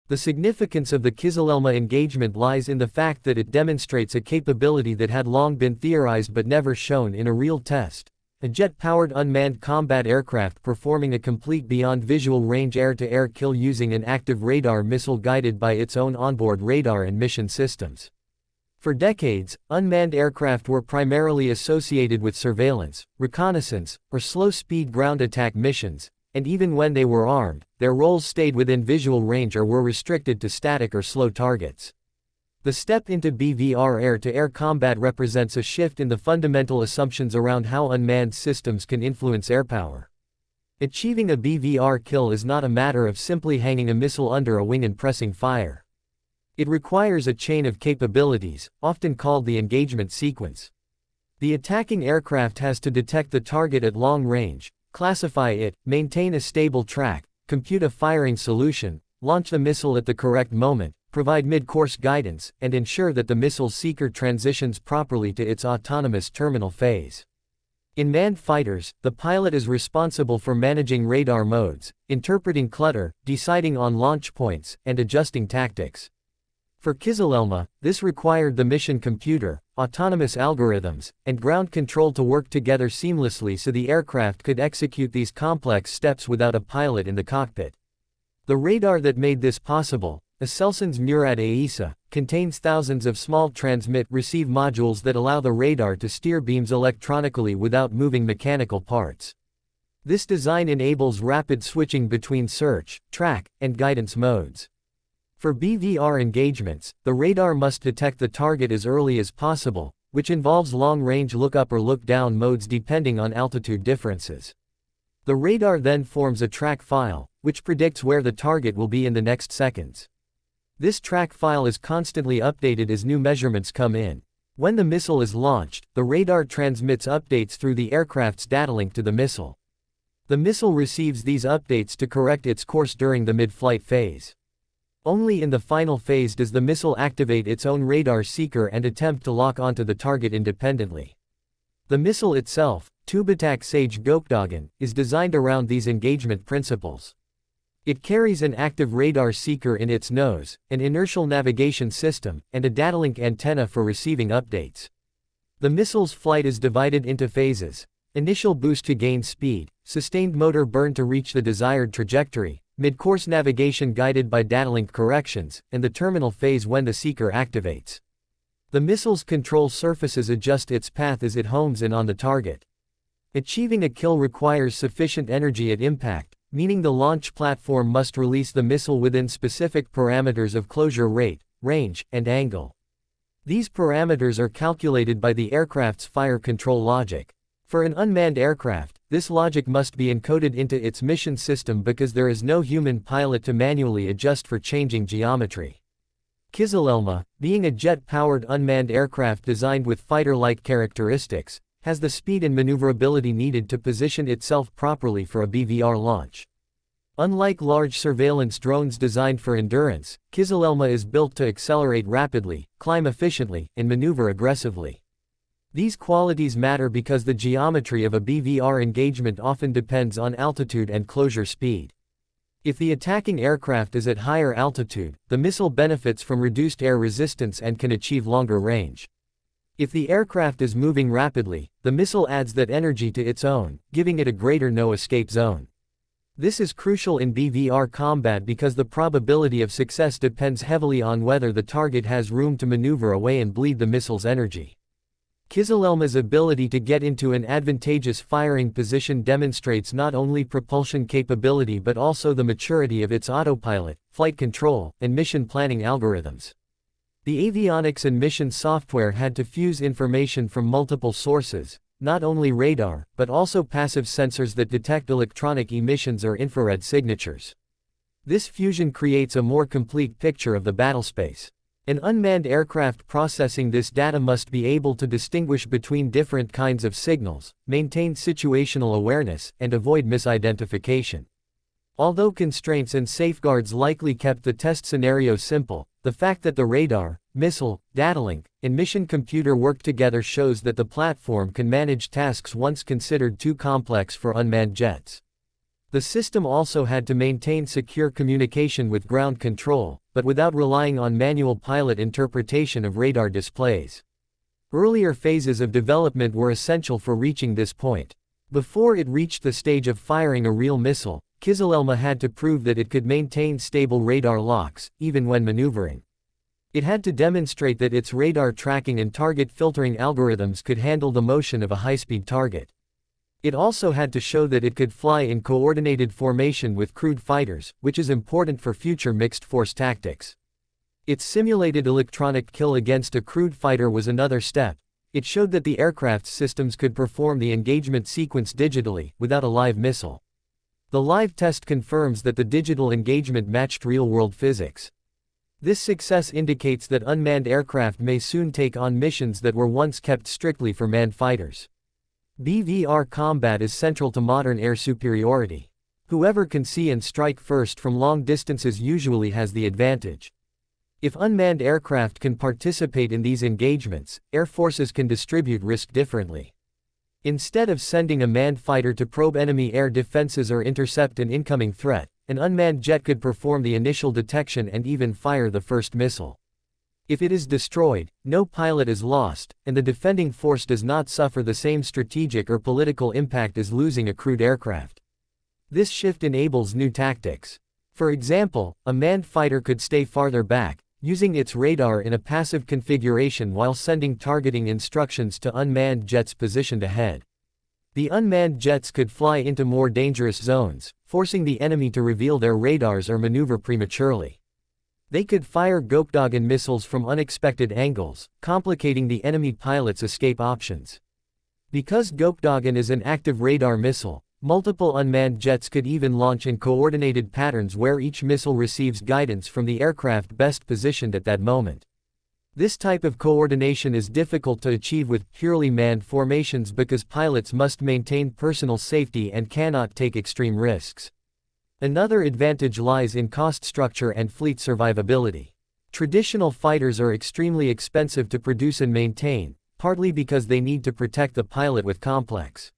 The significance of the Kizilelma engagement lies in the fact that it demonstrates a capability that had long been theorized but never shown in a real test. A jet-powered unmanned combat aircraft performing a complete beyond visual range air-to-air kill using an active radar missile guided by its own onboard radar and mission systems. For decades, unmanned aircraft were primarily associated with surveillance, reconnaissance, or slow-speed ground attack missions, and even when they were armed, their roles stayed within visual range or were restricted to static or slow targets. The step into BVR air-to-air combat represents a shift in the fundamental assumptions around how unmanned systems can influence airpower. Achieving a BVR kill is not a matter of simply hanging a missile under a wing and pressing fire. It requires a chain of capabilities, often called the engagement sequence. The attacking aircraft has to detect the target at long range, classify it, maintain a stable track, compute a firing solution, launch the missile at the correct moment, provide mid-course guidance, and ensure that the missile seeker transitions properly to its autonomous terminal phase. In manned fighters, the pilot is responsible for managing radar modes, interpreting clutter, deciding on launch points, and adjusting tactics. For Kizilelma, this required the mission computer, autonomous algorithms, and ground control to work together seamlessly so the aircraft could execute these complex steps without a pilot in the cockpit. The radar that made this possible, Aselsan's Murad AESA, contains thousands of small transmit-receive modules that allow the radar to steer beams electronically without moving mechanical parts. This design enables rapid switching between search, track, and guidance modes. For BVR engagements, the radar must detect the target as early as possible, which involves long-range look-up or look-down modes depending on altitude differences. The radar then forms a track file, which predicts where the target will be in the next seconds. This track file is constantly updated as new measurements come in. When the missile is launched, the radar transmits updates through the aircraft's data link to the missile. The missile receives these updates to correct its course during the mid-flight phase. Only in the final phase does the missile activate its own radar seeker and attempt to lock onto the target independently. The missile itself, Tubatak Sage Gokdogan, is designed around these engagement principles. It carries an active radar seeker in its nose, an inertial navigation system, and a datalink antenna for receiving updates. The missile's flight is divided into phases: initial boost to gain speed, sustained motor burn to reach the desired trajectory, mid-course navigation guided by datalink corrections, and the terminal phase when the seeker activates. The missile's control surfaces adjust its path as it homes in on the target. Achieving a kill requires sufficient energy at impact, meaning the launch platform must release the missile within specific parameters of closure rate, range, and angle. These parameters are calculated by the aircraft's fire control logic. For an unmanned aircraft, this logic must be encoded into its mission system because there is no human pilot to manually adjust for changing geometry. Kizilelma, being a jet-powered unmanned aircraft designed with fighter-like characteristics, has the speed and maneuverability needed to position itself properly for a BVR launch. Unlike large surveillance drones designed for endurance, Kizilelma is built to accelerate rapidly, climb efficiently, and maneuver aggressively. These qualities matter because the geometry of a BVR engagement often depends on altitude and closure speed. If the attacking aircraft is at higher altitude, the missile benefits from reduced air resistance and can achieve longer range. If the aircraft is moving rapidly, the missile adds that energy to its own, giving it a greater no-escape zone. This is crucial in BVR combat because the probability of success depends heavily on whether the target has room to maneuver away and bleed the missile's energy. Kizilelma's ability to get into an advantageous firing position demonstrates not only propulsion capability but also the maturity of its autopilot, flight control, and mission planning algorithms. The avionics and mission software had to fuse information from multiple sources, not only radar, but also passive sensors that detect electronic emissions or infrared signatures. This fusion creates a more complete picture of the battlespace. An unmanned aircraft processing this data must be able to distinguish between different kinds of signals, maintain situational awareness, and avoid misidentification. Although constraints and safeguards likely kept the test scenario simple, the fact that the radar, missile, datalink, and mission computer work together shows that the platform can manage tasks once considered too complex for unmanned jets. The system also had to maintain secure communication with ground control, but without relying on manual pilot interpretation of radar displays. Earlier phases of development were essential for reaching this point. Before it reached the stage of firing a real missile, Kizilelma had to prove that it could maintain stable radar locks, even when maneuvering. It had to demonstrate that its radar tracking and target filtering algorithms could handle the motion of a high-speed target. It also had to show that it could fly in coordinated formation with crewed fighters, which is important for future mixed-force tactics. Its simulated electronic kill against a crewed fighter was another step. It showed that the aircraft's systems could perform the engagement sequence digitally, without a live missile. The live test confirms that the digital engagement matched real-world physics. This success indicates that unmanned aircraft may soon take on missions that were once kept strictly for manned fighters. BVR combat is central to modern air superiority. Whoever can see and strike first from long distances usually has the advantage. If unmanned aircraft can participate in these engagements, air forces can distribute risk differently. Instead of sending a manned fighter to probe enemy air defenses or intercept an incoming threat, an unmanned jet could perform the initial detection and even fire the first missile. If it is destroyed, no pilot is lost, and the defending force does not suffer the same strategic or political impact as losing a crewed aircraft. This shift enables new tactics. For example, a manned fighter could stay farther back, using its radar in a passive configuration while sending targeting instructions to unmanned jets positioned ahead. The unmanned jets could fly into more dangerous zones, forcing the enemy to reveal their radars or maneuver prematurely. They could fire Gokdogan missiles from unexpected angles, complicating the enemy pilot's escape options. Because Gokdogan is an active radar missile, multiple unmanned jets could even launch in coordinated patterns where each missile receives guidance from the aircraft best positioned at that moment. This type of coordination is difficult to achieve with purely manned formations because pilots must maintain personal safety and cannot take extreme risks. Another advantage lies in cost structure and fleet survivability. Traditional fighters are extremely expensive to produce and maintain, partly because they need to protect the pilot with complex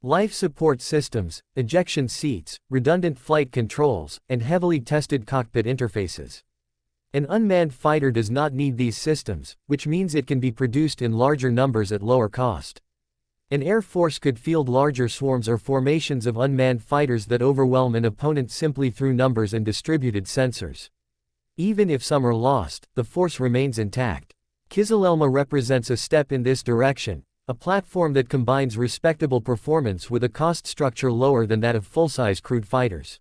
life support systems, ejection seats, redundant flight controls, and heavily tested cockpit interfaces. An unmanned fighter does not need these systems, which means it can be produced in larger numbers at lower cost. An air force could field larger swarms or formations of unmanned fighters that overwhelm an opponent simply through numbers and distributed sensors. Even if some are lost, the force remains intact. Kizilelma represents a step in this direction, a platform that combines respectable performance with a cost structure lower than that of full-size crewed fighters.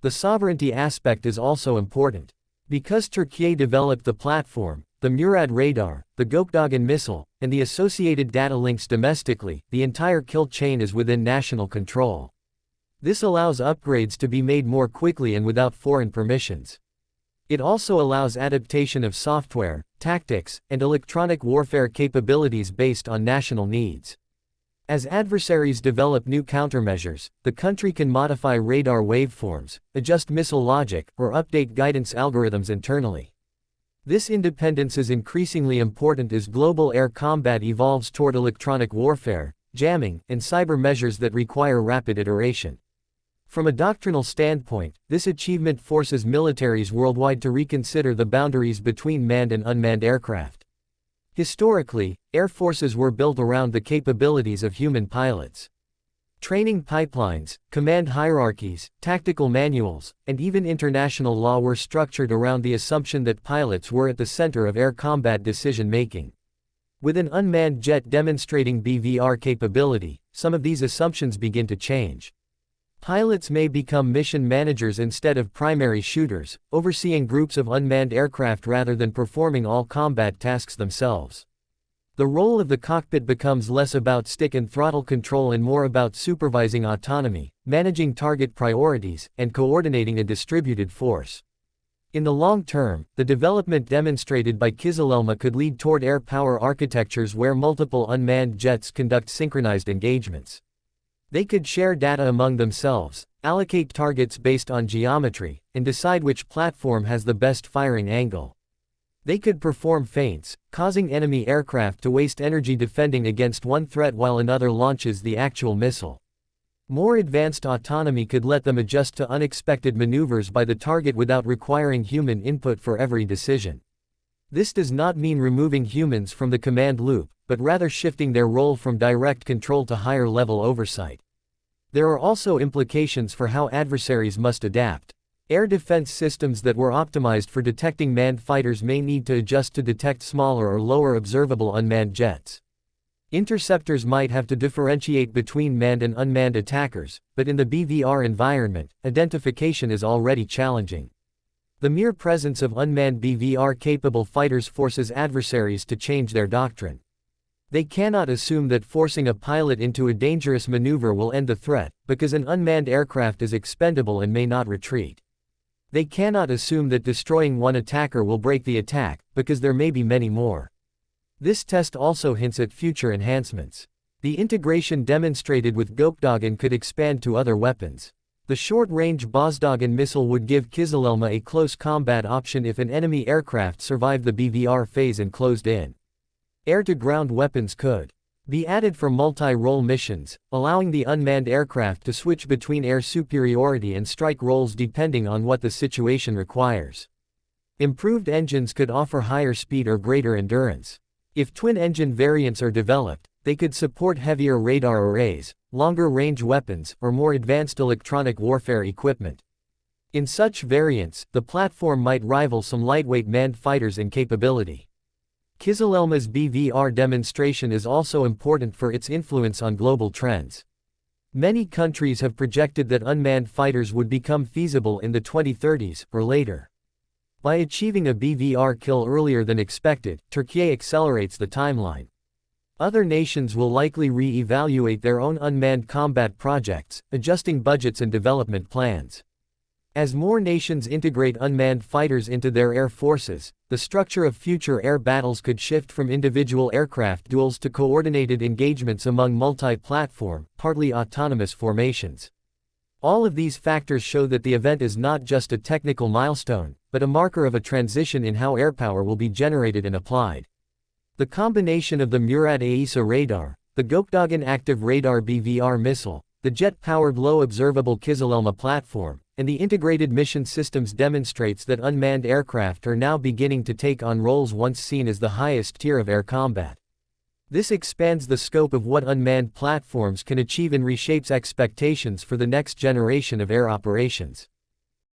The sovereignty aspect is also important. Because Türkiye developed the platform, the Murad radar, the Gokdogan missile, and the associated data links domestically, the entire kill chain is within national control. This allows upgrades to be made more quickly and without foreign permissions. It also allows adaptation of software, tactics, and electronic warfare capabilities based on national needs. As adversaries develop new countermeasures, the country can modify radar waveforms, adjust missile logic, or update guidance algorithms internally. This independence is increasingly important as global air combat evolves toward electronic warfare, jamming, and cyber measures that require rapid iteration. From a doctrinal standpoint, this achievement forces militaries worldwide to reconsider the boundaries between manned and unmanned aircraft. Historically, air forces were built around the capabilities of human pilots. Training pipelines, command hierarchies, tactical manuals, and even international law were structured around the assumption that pilots were at the center of air combat decision-making. With an unmanned jet demonstrating BVR capability, some of these assumptions begin to change. Pilots may become mission managers instead of primary shooters, overseeing groups of unmanned aircraft rather than performing all combat tasks themselves. The role of the cockpit becomes less about stick and throttle control and more about supervising autonomy, managing target priorities, and coordinating a distributed force. In the long term, the development demonstrated by Kizilelma could lead toward air power architectures where multiple unmanned jets conduct synchronized engagements. They could share data among themselves, allocate targets based on geometry, and decide which platform has the best firing angle. They could perform feints, causing enemy aircraft to waste energy defending against one threat while another launches the actual missile. More advanced autonomy could let them adjust to unexpected maneuvers by the target without requiring human input for every decision. This does not mean removing humans from the command loop, but rather shifting their role from direct control to higher-level oversight. There are also implications for how adversaries must adapt. Air defense systems that were optimized for detecting manned fighters may need to adjust to detect smaller or lower observable unmanned jets. Interceptors might have to differentiate between manned and unmanned attackers, but in the BVR environment, identification is already challenging. The mere presence of unmanned BVR-capable fighters forces adversaries to change their doctrine. They cannot assume that forcing a pilot into a dangerous maneuver will end the threat, because an unmanned aircraft is expendable and may not retreat. They cannot assume that destroying one attacker will break the attack, because there may be many more. This test also hints at future enhancements. The integration demonstrated with Gokdogan could expand to other weapons. The short-range Bozdogan missile would give Kizilelma a close combat option if an enemy aircraft survived the BVR phase and closed in. Air-to-ground weapons could be added for multi-role missions, allowing the unmanned aircraft to switch between air superiority and strike roles depending on what the situation requires. Improved engines could offer higher speed or greater endurance. If twin-engine variants are developed, they could support heavier radar arrays, longer-range weapons, or more advanced electronic warfare equipment. In such variants, the platform might rival some lightweight manned fighters in capability. Kizilelma's BVR demonstration is also important for its influence on global trends. Many countries have projected that unmanned fighters would become feasible in the 2030s, or later. By achieving a BVR kill earlier than expected, Türkiye accelerates the timeline. Other nations will likely re-evaluate their own unmanned combat projects, adjusting budgets and development plans. As more nations integrate unmanned fighters into their air forces, the structure of future air battles could shift from individual aircraft duels to coordinated engagements among multi-platform, partly autonomous formations. All of these factors show that the event is not just a technical milestone, but a marker of a transition in how airpower will be generated and applied. The combination of the Murat Aisa radar, the Gokdogan active radar BVR missile, the jet-powered low-observable Kizilelma platform, and the integrated mission systems demonstrates that unmanned aircraft are now beginning to take on roles once seen as the highest tier of air combat. This expands the scope of what unmanned platforms can achieve and reshapes expectations for the next generation of air operations.